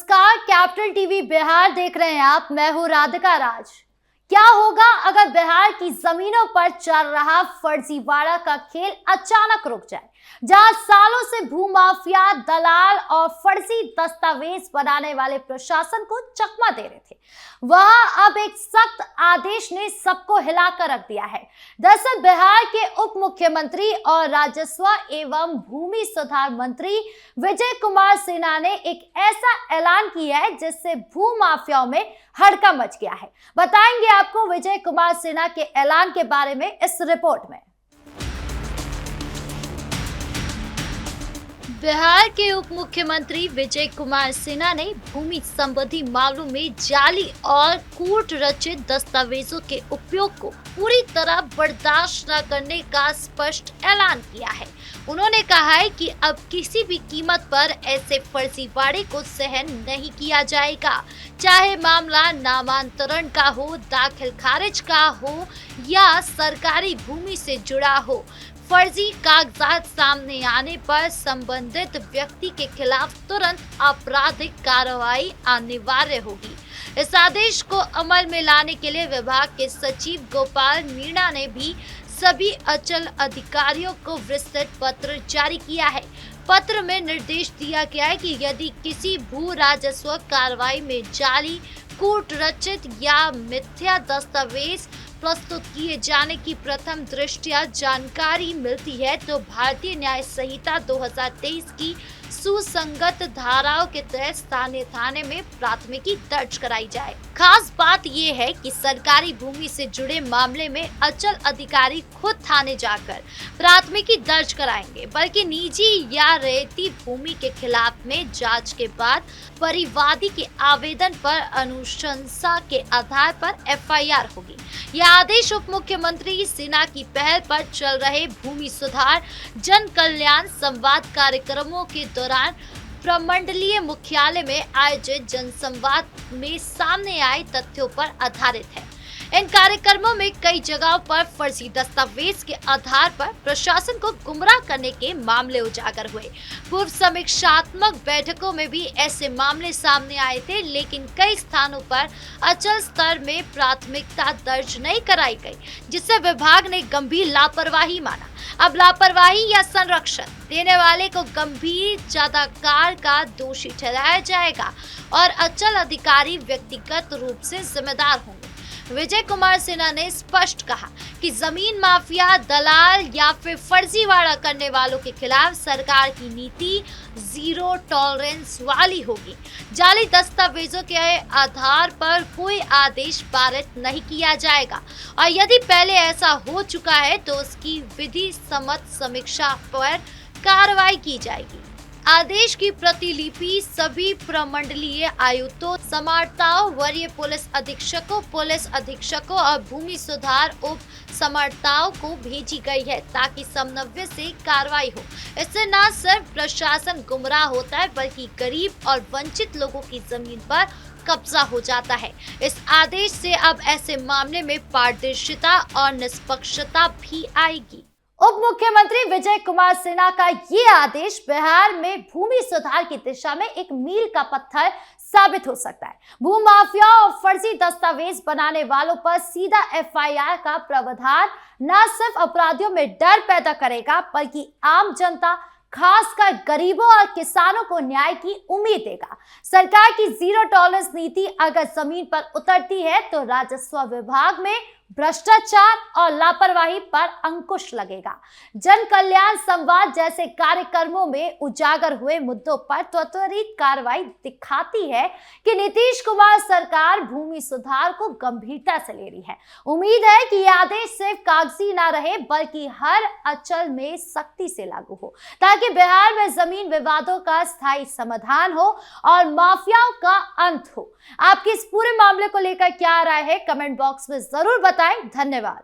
नमस्कार, capital TV Bihar देख रहे हैं आप। मैं हूं राधिका राज। क्या होगा अगर बिहार की जमीनों पर चल रहा फर्जीवाड़ा का खेल अचानक रुक जाए? जहां सालों से भूमाफिया, दलाल और फर्जी दस्तावेज बनाने वाले प्रशासन को चकमा दे रहे थे, वहां अब एक सख्त आदेश ने सबको हिलाकर रख दिया है। दरअसल बिहार के उप मुख्यमंत्री और राजस्व एवं भूमि सुधार मंत्री विजय कुमार सिन्हा ने एक ऐसा ऐलान किया है जिससे भूमाफियाओं में हड़कंप मच गया है। बताएंगे आपको विजय कुमार सिन्हा के ऐलान के बारे में इस रिपोर्ट में। बिहार के उप मुख्यमंत्री विजय कुमार सिन्हा ने भूमि संबंधी मामलों में जाली और कूट रचित दस्तावेजों के उपयोग को पूरी तरह बर्दाश्त न करने का स्पष्ट ऐलान किया है। उन्होंने कहा है कि अब किसी भी कीमत पर ऐसे फर्जीवाड़े को सहन नहीं किया जाएगा, चाहे मामला नामांतरण का हो, दाखिल खारिज का हो या सरकारी भूमि से जुड़ा हो। फर्जी कागजात सामने आने पर संबंधित व्यक्ति के खिलाफ तुरंत आपराधिक कार्रवाई अनिवार्य होगी। इस आदेश को अमल में लाने के लिए विभाग के सचिव गोपाल मीणा ने भी सभी अंचल अधिकारियों को विस्तृत पत्र जारी किया है। पत्र में निर्देश दिया गया है कि यदि किसी भू राजस्व कार्रवाई में जाली, कूट रचित या मिथ्या दस्तावेज प्रस्तुत किए जाने की प्रथम दृष्टया जानकारी मिलती है तो भारतीय न्याय संहिता 2023 की सुसंगत धाराओं के तहत स्थानीय थाने में प्राथमिकी दर्ज कराई जाए। खास बात यह है कि सरकारी भूमि से जुड़े मामले में अंचल अधिकारी खुद थाने जाकर प्राथमिकी दर्ज कराएंगे, बल्कि निजी या रेती भूमि के खिलाफ में जांच के बाद परिवादी के आवेदन पर अनुशंसा के आधार पर एफआईआर होगी। यह आदेश उप मुख्यमंत्री सिन्हा की पहल पर चल रहे भूमि सुधार जन कल्याण संवाद कार्यक्रमों के दौरान प्रमंडलीय मुख्यालय में आयोजित जनसंवाद में सामने आए तथ्यों पर आधारित है। इन कार्यक्रमों में कई जगहों पर फर्जी दस्तावेज के आधार पर प्रशासन को गुमराह करने के मामले उजागर हुए। पूर्व समीक्षात्मक बैठकों में भी ऐसे मामले सामने आए थे, लेकिन कई स्थानों पर अंचल स्तर में प्राथमिकता दर्ज नहीं कराई गई, जिससे विभाग ने गंभीर लापरवाही माना। अब लापरवाही या संरक्षण देने वाले को गंभीर ज्यादाकार का दोषी ठहराया जाएगा और अंचल अधिकारी व्यक्तिगत रूप से जिम्मेदार होंगे। विजय कुमार सिन्हा ने स्पष्ट कहा कि जमीन माफिया, दलाल या फिर फर्जीवाड़ा करने वालों के खिलाफ सरकार की नीति जीरो टॉलरेंस वाली होगी। जाली दस्तावेजों के आधार पर कोई आदेश पारित नहीं किया जाएगा और यदि पहले ऐसा हो चुका है तो उसकी विधि सम्मत समीक्षा पर कार्रवाई की जाएगी। आदेश की प्रतिलिपि सभी प्रमंडलीय आयुक्तों, समाहर्ताओं, वरीय पुलिस अधीक्षकों और भूमि सुधार उप समाहर्ताओं को भेजी गई है ताकि समन्वय से कार्रवाई हो। इससे न सिर्फ प्रशासन गुमराह होता है बल्कि गरीब और वंचित लोगों की जमीन पर कब्जा हो जाता है। इस आदेश से अब ऐसे मामले में पारदर्शिता और निष्पक्षता भी आएगी। उप मुख्यमंत्री विजय कुमार सिन्हा का ये आदेश बिहार में भूमि सुधार की दिशा में एक मील का पत्थर साबित हो सकता है। भूमाफिया और फर्जी दस्तावेज बनाने वालों पर सीधा एफआईआर का प्रावधान न सिर्फ अपराधियों में डर पैदा करेगा बल्कि आम जनता, खासकर गरीबों और किसानों को न्याय की उम्मीद देगा। सरकार की जीरो टॉलरेंस नीति अगर जमीन पर उतरती है तो राजस्व विभाग में भ्रष्टाचार और लापरवाही पर अंकुश लगेगा। जन कल्याण संवाद जैसे कार्यक्रमों में उजागर हुए मुद्दों पर त्वरित कार्रवाई दिखाती है कि नीतीश कुमार सरकार भूमि सुधार को गंभीरता से ले रही है। उम्मीद है कि यह आदेश सिर्फ कागजी ना रहे बल्कि हर अंचल में सख्ती से लागू हो, ताकि बिहार में जमीन विवादों का स्थायी समाधान हो और माफियाओं का अंत हो। आपकी इस पूरे मामले को लेकर क्या राय है, कमेंट बॉक्स में जरूर बताएं। धन्यवाद।